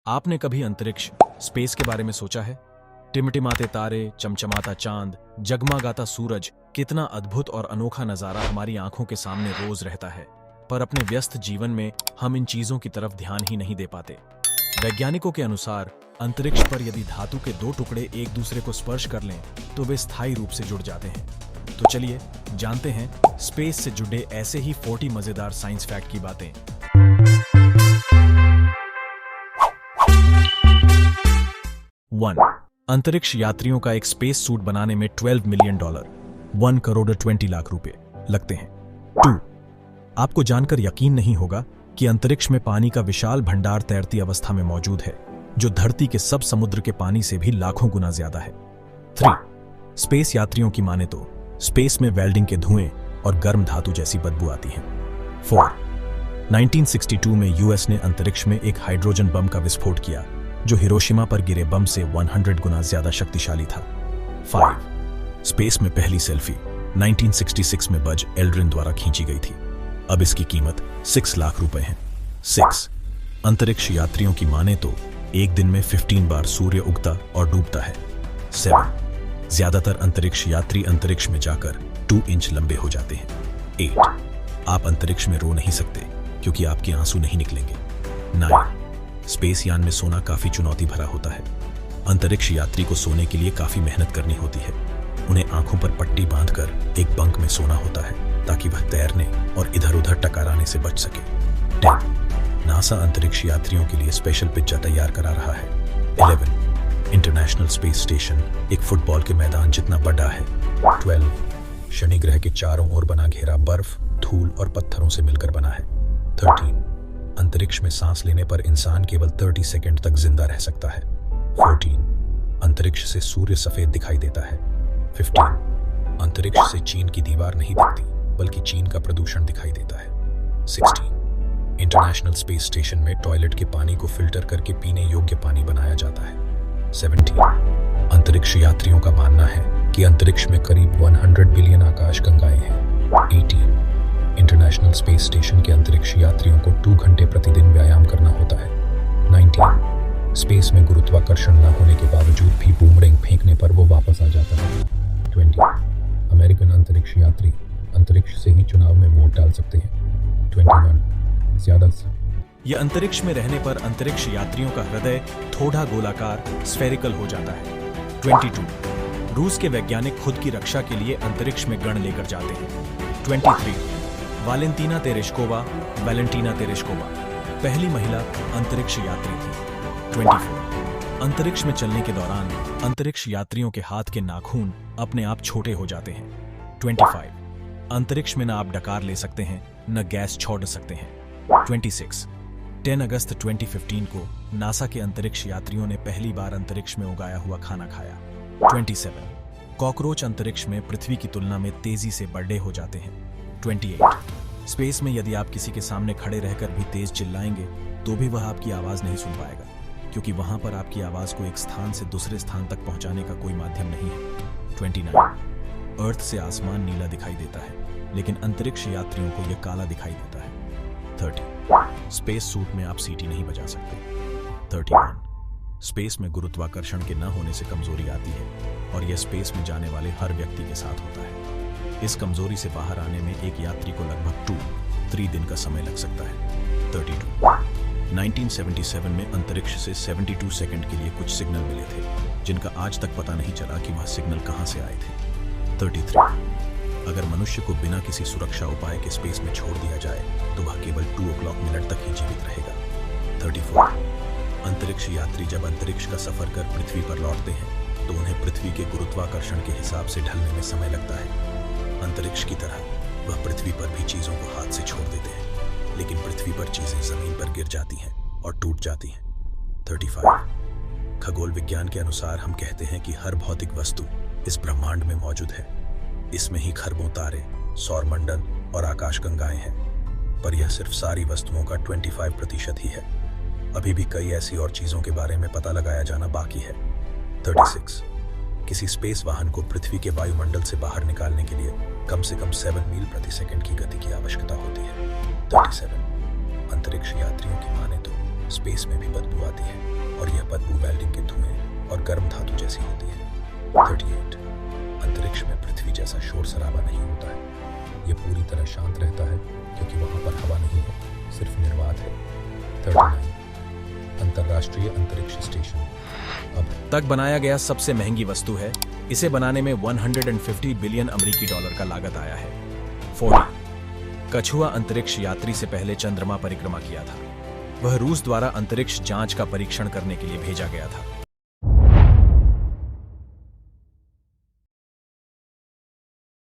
आपने कभी अंतरिक्ष स्पेस के बारे में सोचा है? टिमटिमाते तारे, चमचमाता चांद, जगमगाता सूरज, कितना अद्भुत और अनोखा नजारा हमारी आंखों के सामने रोज रहता है। पर अपने व्यस्त जीवन में हम इन चीजों की तरफ ध्यान ही नहीं दे पाते। वैज्ञानिकों के अनुसार अंतरिक्ष पर यदि धातु के दो टुकड़े एक दूसरे को स्पर्श कर लें तो वे स्थायी रूप से जुड़ जाते हैं। तो चलिए जानते हैं स्पेस से जुड़े ऐसे ही 40 मजेदार साइंस फैक्ट की बातें। 1. अंतरिक्ष यात्रियों का एक स्पेस सूट बनाने में $12 मिलियन 1 करोड़ 20 लाख रुपए लगते हैं। 2. आपको जानकर यकीन नहीं होगा कि अंतरिक्ष में पानी का विशाल भंडार तैरती अवस्था में मौजूद है, जो धरती के सब समुद्र के पानी से भी लाखों गुना ज्यादा है। 3. स्पेस यात्रियों की माने तो स्पेस में वेल्डिंग के धुएं और गर्म धातु जैसी बदबू आती है। 4. 1962 में यूएस ने अंतरिक्ष में एक हाइड्रोजन बम का विस्फोट किया, जो हिरोशिमा पर गिरे बम से 100 गुना ज्यादा शक्तिशाली था। 5. स्पेस में पहली सेल्फी 1966 में बज एल्ड्रिन द्वारा खींची गई थी। अब इसकी कीमत 6 लाख रुपए है। 6. अंतरिक्ष यात्रियों की माने तो एक दिन में 15 बार सूर्य उगता और डूबता है। 7. ज्यादातर अंतरिक्ष यात्री अंतरिक्ष में जाकर 2 इंच लंबे हो जाते हैं। 8. आप अंतरिक्ष में रो नहीं सकते क्योंकि आपके आंसू नहीं निकलेंगे। 9. स्पेस यान में सोना काफी चुनौती भरा होता है। अंतरिक्ष यात्री को सोने के लिए काफी मेहनत करनी होती है। उन्हें आंखों पर पट्टी बांधकर एक बंक में सोना होता है ताकि वह तैरने और इधर उधर टकराने से बच सके। 10. नासा अंतरिक्ष यात्रियों के लिए स्पेशल पिज्जा तैयार करा रहा है। 11. इंटरनेशनल स्पेस स्टेशन एक फुटबॉल के मैदान जितना बड़ा है। 12. शनि ग्रह के चारों ओर बना घेरा बर्फ, धूल और पत्थरों से मिलकर बना है। 13. अंतरिक्ष में सांस लेने पर इंसान केवल 30 सेकंड तक जिंदा रह सकता है। 14. अंतरिक्ष से सूर्य सफेद दिखाई देता है। 15. अंतरिक्ष से चीन की दीवार नहीं दिखती, बल्कि चीन का प्रदूषण दिखाई देता है। 16. इंटरनेशनल स्पेस स्टेशन में टॉयलेट के पानी को फिल्टर करके पीने योग्य पानी बनाया जाता है। 17. अंतरिक्ष यात्रियों का मानना है कि अंतरिक्ष में करीब 100 बिलियन आकाश गंगाएं हैं। 18. इंटरनेशनल स्पेस स्टेशन के अंतरिक्ष यात्रियों को 2 घंटे प्रतिदिन व्यायाम करना होता है। 19. स्पेस में गुरुत्वाकर्षण न होने के बावजूद भी बूमरैंग फेंकने पर वो वापस आ जाता है। 20. अमेरिकन अंतरिक्ष यात्री अंतरिक्ष से ही चुनाव में वोट डाल सकते हैं। 21. ज्यादा यह अंतरिक्ष में रहने पर अंतरिक्ष यात्रियों का हृदय थोड़ा गोलाकार स्फेरिकल हो जाता है। 22. रूस के वैज्ञानिक खुद की रक्षा के लिए अंतरिक्ष में गण लेकर जाते हैं। 23. वैलेंटीना तेरेश्कोवा पहली महिला अंतरिक्ष यात्री थी। 24. अंतरिक्ष में चलने के दौरान अंतरिक्ष यात्रियों के हाथ के नाखून अपने आप छोटे हो जाते हैं। 25. अंतरिक्ष में न आप डकार ले सकते हैं, न गैस छोड़ सकते हैं। 26. 10 अगस्त 2015 को नासा के अंतरिक्ष यात्रियों ने पहली बार अंतरिक्ष में उगाया हुआ खाना खाया। 27. कॉकरोच अंतरिक्ष में पृथ्वी की तुलना में तेजी से बड़े हो जाते हैं। 28. स्पेस में यदि आप किसी के सामने खड़े रहकर भी तेज चिल्लाएंगे तो भी वह आपकी आवाज नहीं सुन पाएगा, क्योंकि वहां पर आपकी आवाज को एक स्थान से दूसरे स्थान तक पहुंचाने का कोई माध्यम नहीं है। 29. अर्थ से आसमान नीला दिखाई देता है, लेकिन अंतरिक्ष यात्रियों को यह काला दिखाई देता है। 30. स्पेस सूट में आप सीटी नहीं बजा सकते। 31. स्पेस में गुरुत्वाकर्षण के न होने से कमजोरी आती है और यह स्पेस में जाने वाले हर व्यक्ति के साथ होता है। इस कमजोरी से बाहर आने में एक यात्री को लगभग 2-3 दिन का समय लग सकता है। 32. 1977 में अंतरिक्ष से 72 सेकंड के लिए कुछ सिग्नल मिले थे, जिनका आज तक पता नहीं चला कि वह सिग्नल कहां से आए थे। 33. अगर मनुष्य को बिना किसी सुरक्षा उपाय के स्पेस में छोड़ दिया जाए तो वह केवल 2 o'clock तक ही जीवित रहेगा। 34. अंतरिक्ष यात्री जब अंतरिक्ष का सफर कर पृथ्वी पर लौटते हैं तो उन्हें पृथ्वी के गुरुत्वाकर्षण के हिसाब से ढलने में समय लगता है। अंतरिक्ष की तरह वह पृथ्वी पर भी चीजों को हाथ से छोड़ देते हैं, लेकिन पृथ्वी पर चीजें जमीन पर गिर जाती हैं और टूट जाती हैं। 35. खगोल विज्ञान के अनुसार हम कहते हैं कि हर भौतिक वस्तु इस ब्रह्मांड में मौजूद है। इसमें ही खरबों तारे, सौरमंडल और आकाशगंगाएं हैं, पर यह सिर्फ सारी वस्तुओं का 25% ही है। अभी भी कई ऐसी और चीजों के बारे में पता लगाया जाना बाकी है। 36. किसी स्पेस वाहन को पृथ्वी के वायुमंडल से बाहर निकालने के लिए कम से कम 7 मील प्रति सेकंड की गति की आवश्यकता होती है। 37. अंतरिक्ष यात्रियों की माने तो स्पेस में भी बदबू आती है। गर्म धातु जैसी होती है। 38 अंतरिक्ष में पृथ्वी जैसा शोर शराबा नहीं होता है। यह पूरी तरह शांत रहता है क्योंकि वहां पर हवा नहीं है, सिर्फ निर्वात है। 39 अंतरराष्ट्रीय अंतरिक्ष स्टेशन अब तक बनाया गया सबसे महंगी वस्तु है। इसे बनाने में 150 बिलियन अमेरिकी डॉलर का लागत आया है। 40 कछुआ अंतरिक्ष यात्री से पहले चंद्रमा परिक्रमा किया था। वह रूस द्वारा अंतरिक्ष जांच का परीक्षण करने के लिए भेजा गया था।